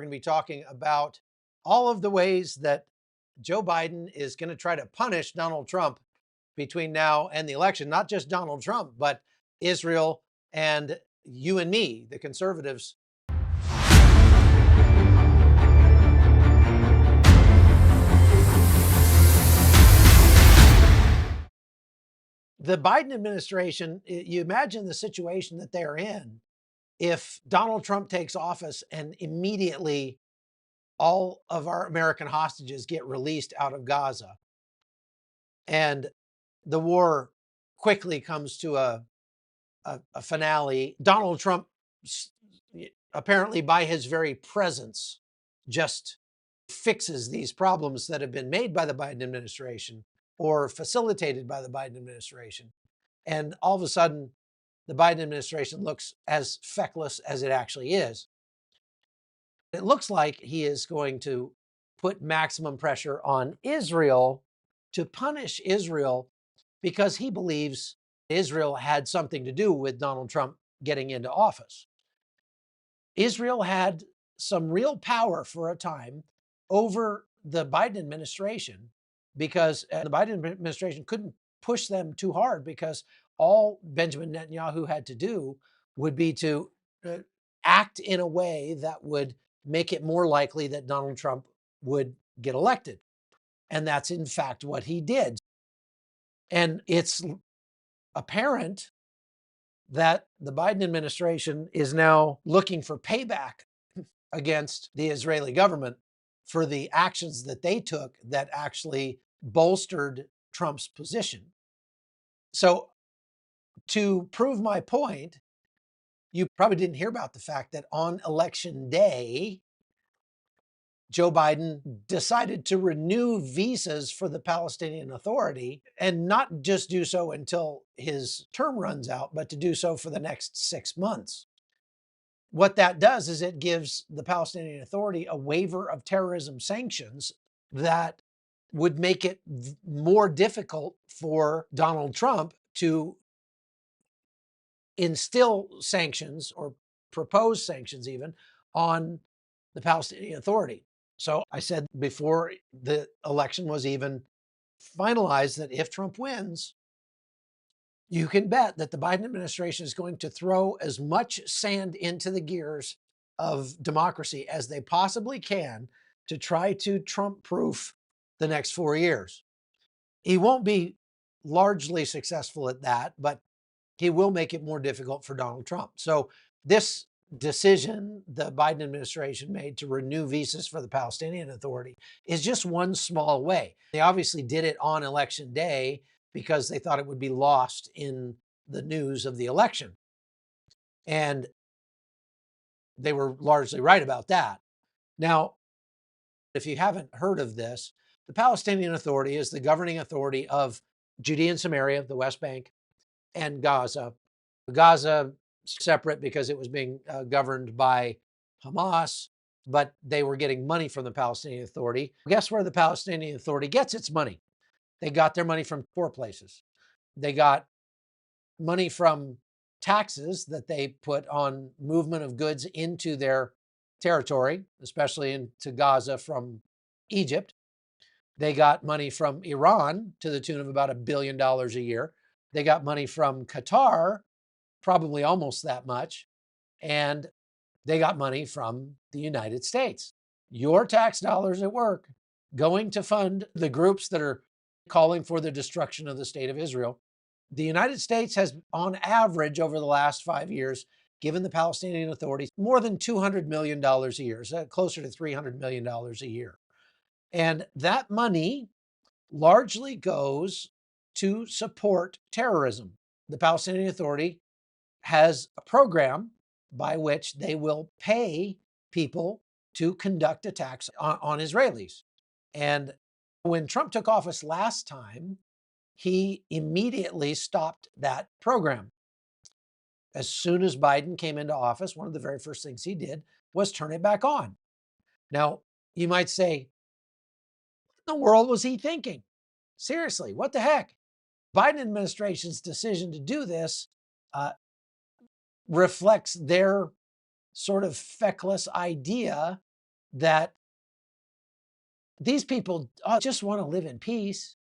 we're going to be talking about all of the ways that Joe Biden is going to try to punish Donald Trump between now and the election. Not just Donald Trump, but Israel and you and me, the conservatives. The Biden administration, you imagine the situation that they're in if Donald Trump takes office and immediately all of our American hostages get released out of Gaza and the war quickly comes to a finale. Donald Trump, apparently by his very presence, just fixes these problems that have been made by the Biden administration or facilitated by the Biden administration. And all of a sudden, the Biden administration looks as feckless as it actually is. It looks like he is going to put maximum pressure on Israel to punish Israel because he believes Israel had something to do with Donald Trump getting into office. Israel had some real power for a time over the Biden administration because the Biden administration couldn't push them too hard because all Benjamin Netanyahu had to do would be to act in a way that would make it more likely that Donald Trump would get elected. And that's in fact what he did. And it's apparent that the Biden administration is now looking for payback against the Israeli government for the actions that they took that actually bolstered Trump's position. So to prove my point, you probably didn't hear about the fact that on election day, Joe Biden decided to renew visas for the Palestinian Authority and not just do so until his term runs out, but to do so for the next 6 months. What that does is it gives the Palestinian Authority a waiver of terrorism sanctions that would make it more difficult for Donald Trump to instill sanctions or propose sanctions even on the Palestinian Authority. So I said before the election was even finalized that if Trump wins, you can bet that the Biden administration is going to throw as much sand into the gears of democracy as they possibly can to try to Trump-proof the next 4 years. He won't be largely successful at that, but he will make it more difficult for Donald Trump. So this decision the Biden administration made to renew visas for the Palestinian Authority is just one small way. They obviously did it on election day because they thought it would be lost in the news of the election. And they were largely right about that. Now, if you haven't heard of this, the Palestinian Authority is the governing authority of Judea and Samaria, the West Bank, and Gaza. Gaza separate because it was being governed by Hamas, but they were getting money from the Palestinian Authority. Guess where the Palestinian Authority gets its money? They got their money from 4 places. They got money from taxes that they put on movement of goods into their territory, especially into Gaza from Egypt. They got money from Iran to the tune of about $1 billion a year. They got money from Qatar, probably almost that much. And they got money from the United States. Your tax dollars at work going to fund the groups that are calling for the destruction of the state of Israel. The United States has, on average, over the last 5 years, given the Palestinian Authority more than $200 million a year, so closer to $300 million a year. And that money largely goes to support terrorism. The Palestinian Authority has a program by which they will pay people to conduct attacks on Israelis. And when Trump took office last time, he immediately stopped that program. As soon as Biden came into office, one of the very first things he did was turn it back on. Now, you might say, what in the world was he thinking? Seriously, what the heck? Biden administration's decision to do this reflects their sort of feckless idea that these people just want to live in peace.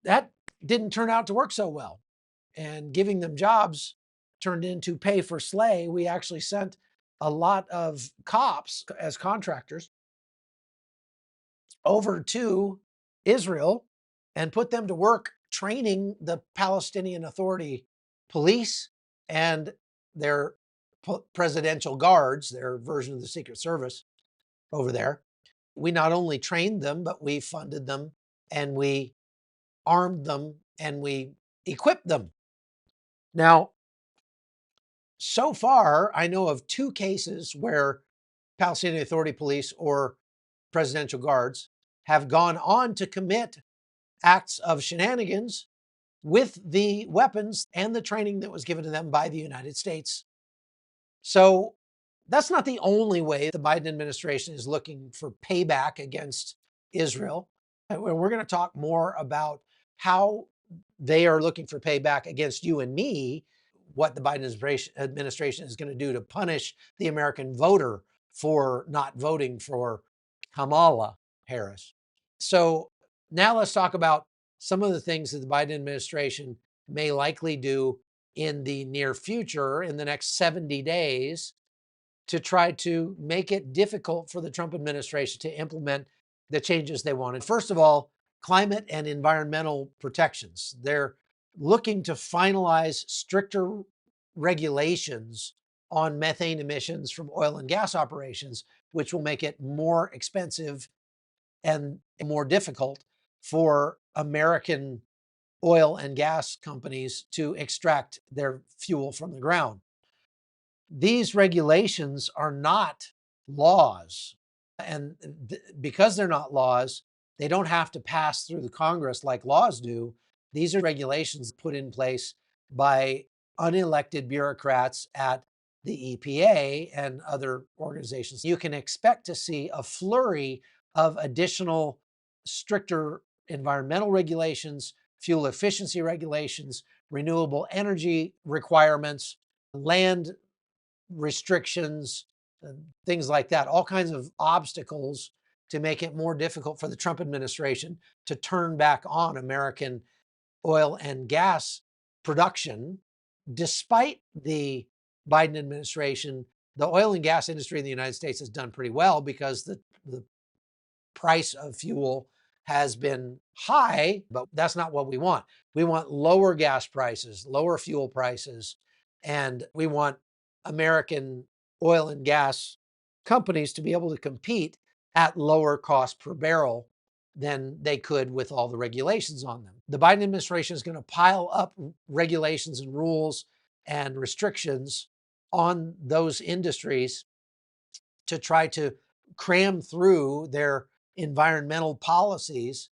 That didn't turn out to work so well. And giving them jobs turned into pay for slay. We actually sent a lot of cops as contractors over to Israel and put them to work training the Palestinian Authority police and their presidential guards, their version of the Secret Service over there. We not only trained them, but we funded them and we armed them and we equipped them. Now, so far, I know of 2 cases where Palestinian Authority police or presidential guards have gone on to commit acts of shenanigans with the weapons and the training that was given to them by the United States. So that's not the only way the Biden administration is looking for payback against Israel. And we're going to talk more about how they are looking for payback against you and me, what the Biden administration is going to do to punish the American voter for not voting for Kamala Harris. So now let's talk about some of the things that the Biden administration may likely do in the near future, in the next 70 days, to try to make it difficult for the Trump administration to implement the changes they wanted. First of all, climate and environmental protections. They're looking to finalize stricter regulations on methane emissions from oil and gas operations, which will make it more expensive and more difficult for American oil and gas companies to extract their fuel from the ground. These regulations are not laws. And because they're not laws, they don't have to pass through the Congress like laws do. These are regulations put in place by unelected bureaucrats at the EPA and other organizations. You can expect to see a flurry of additional stricter environmental regulations, fuel efficiency regulations, renewable energy requirements, land restrictions, things like that, all kinds of obstacles to make it more difficult for the Trump administration to turn back on American oil and gas production. Despite the Biden administration, the oil and gas industry in the United States has done pretty well because the price of fuel has been high, but that's not what we want. We want lower gas prices, lower fuel prices, and we want American oil and gas companies to be able to compete at lower cost per barrel than they could with all the regulations on them. The Biden administration is going to pile up regulations and rules and restrictions on those industries to try to cram through their environmental policies.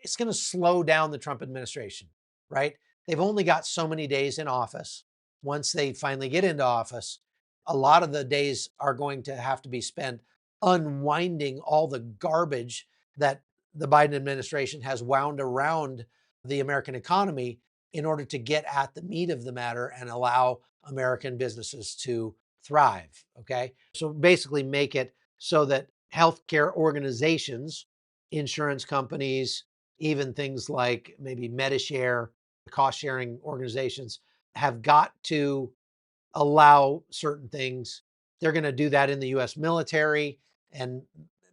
It's going to slow down the Trump administration, right? They've only got so many days in office. Once they finally get into office, a lot of the days are going to have to be spent unwinding all the garbage that the Biden administration has wound around the American economy in order to get at the meat of the matter and allow American businesses to thrive. Okay. So basically, make it so that healthcare organizations, insurance companies, even things like maybe Medishare, cost sharing organizations, have got to allow certain things. They're going to do that in the US military and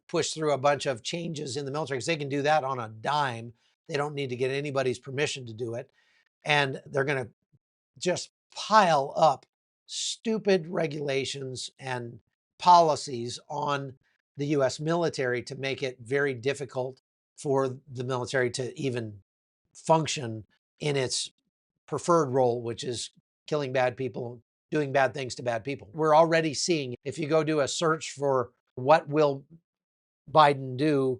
push through a bunch of changes in the military because they can do that on a dime. They don't need to get anybody's permission to do it. And they're going to just pile up stupid regulations and policies on the US military to make it very difficult for the military to even function in its preferred role, which is killing bad people, doing bad things to bad people. We're already seeing, if you go do a search for what will Biden do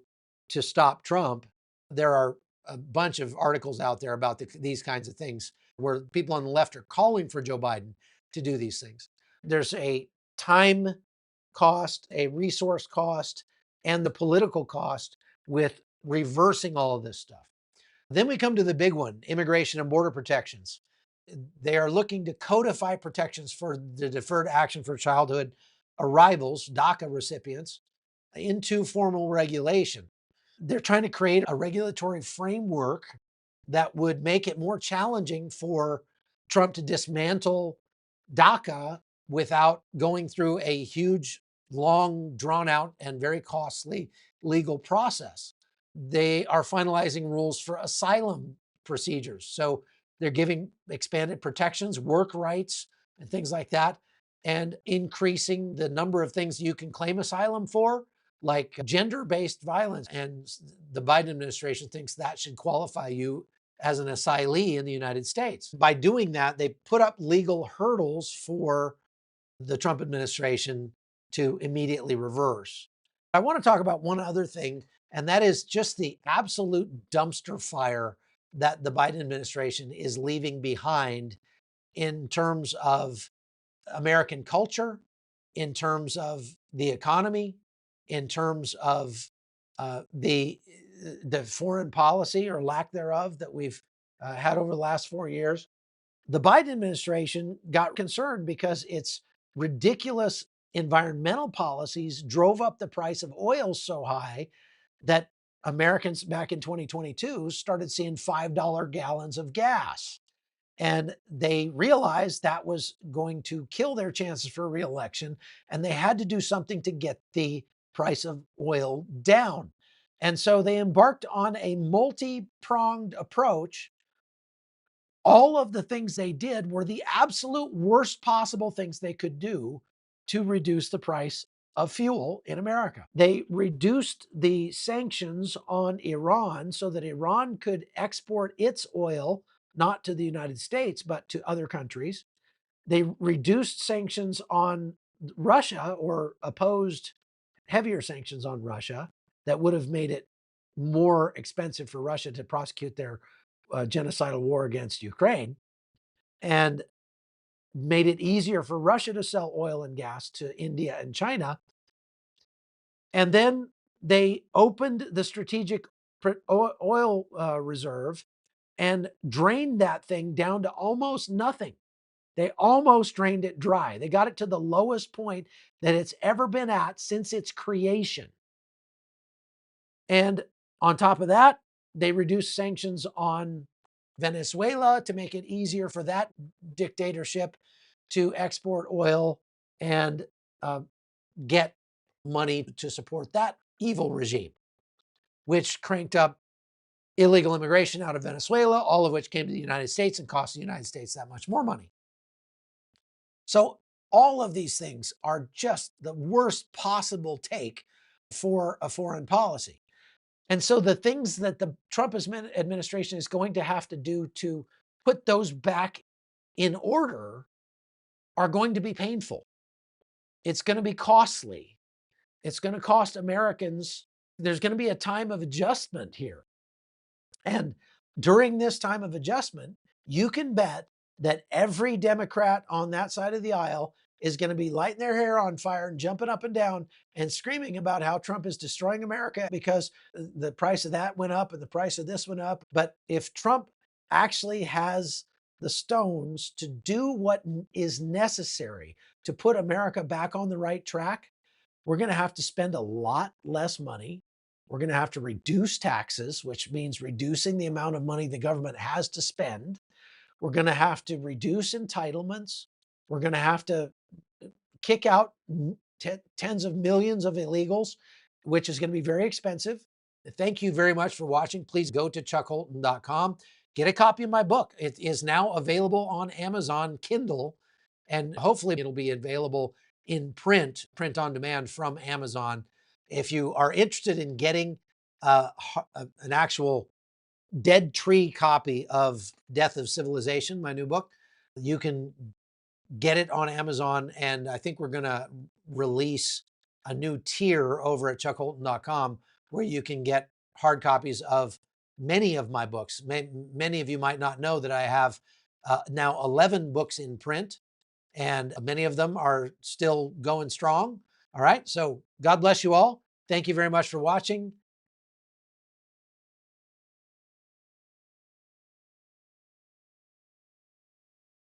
to stop Trump, there are a bunch of articles out there about these kinds of things where people on the left are calling for Joe Biden to do these things. There's a time cost, a resource cost, and the political cost with reversing all of this stuff. Then we come to the big one, immigration and border protections. They are looking to codify protections for the Deferred Action for Childhood Arrivals, DACA recipients, into formal regulation. They're trying to create a regulatory framework that would make it more challenging for Trump to dismantle DACA without going through a huge, long, drawn out, and very costly legal process. They are finalizing rules for asylum procedures. So they're giving expanded protections, work rights, and things like that, and increasing the number of things you can claim asylum for, like gender-based violence. And the Biden administration thinks that should qualify you as an asylee in the United States. By doing that, they put up legal hurdles for the Trump administration to immediately reverse. I want to talk about one other thing, and that is just the absolute dumpster fire that the Biden administration is leaving behind in terms of American culture, in terms of the economy, in terms of the foreign policy or lack thereof that we've had over the last 4 years. The Biden administration got concerned because its ridiculous environmental policies drove up the price of oil so high that Americans back in 2022 started seeing $5 gallons of gas. And they realized that was going to kill their chances for reelection. And they had to do something to get the price of oil down. And so they embarked on a multi-pronged approach. All of the things they did were the absolute worst possible things they could do to reduce the price of fuel in America. They reduced the sanctions on Iran so that Iran could export its oil not to the United States, but to other countries. They reduced sanctions on Russia, or opposed heavier sanctions on Russia that would have made it more expensive for Russia to prosecute their genocidal war against Ukraine, and made it easier for Russia to sell oil and gas to India and China. And then they opened the strategic oil reserve and drained that thing down to almost nothing. They almost drained it dry. They got it to the lowest point that it's ever been at since its creation. And on top of that, they reduced sanctions on Venezuela to make it easier for that dictatorship to export oil and get money to support that evil regime, which cranked up illegal immigration out of Venezuela, all of which came to the United States and cost the United States that much more money. So all of these things are just the worst possible take for a foreign policy. And so the things that the Trump administration is going to have to do to put those back in order are going to be painful. It's going to be costly. It's going to cost Americans. There's going to be a time of adjustment here. And during this time of adjustment, you can bet that every Democrat on that side of the aisle is going to be lighting their hair on fire and jumping up and down and screaming about how Trump is destroying America because the price of that went up and the price of this went up. But if Trump actually has the stones to do what is necessary to put America back on the right track, we're going to have to spend a lot less money. We're going to have to reduce taxes, which means reducing the amount of money the government has to spend. We're going to have to reduce entitlements. We're going to have to kick out tens of millions of illegals, which is going to be very expensive. Thank you very much for watching. Please go to chuckholton.com. Get a copy of my book. It is now available on Amazon Kindle, and hopefully it'll be available in print on demand from Amazon. If you are interested in getting an actual dead tree copy of Death of Civilization, my new book, you can get it on Amazon. And I think we're going to release a new tier over at chuckholton.com where you can get hard copies of many of my books. Many of you might not know that I have now 11 books in print, and many of them are still going strong. All right. So God bless you all. Thank you very much for watching.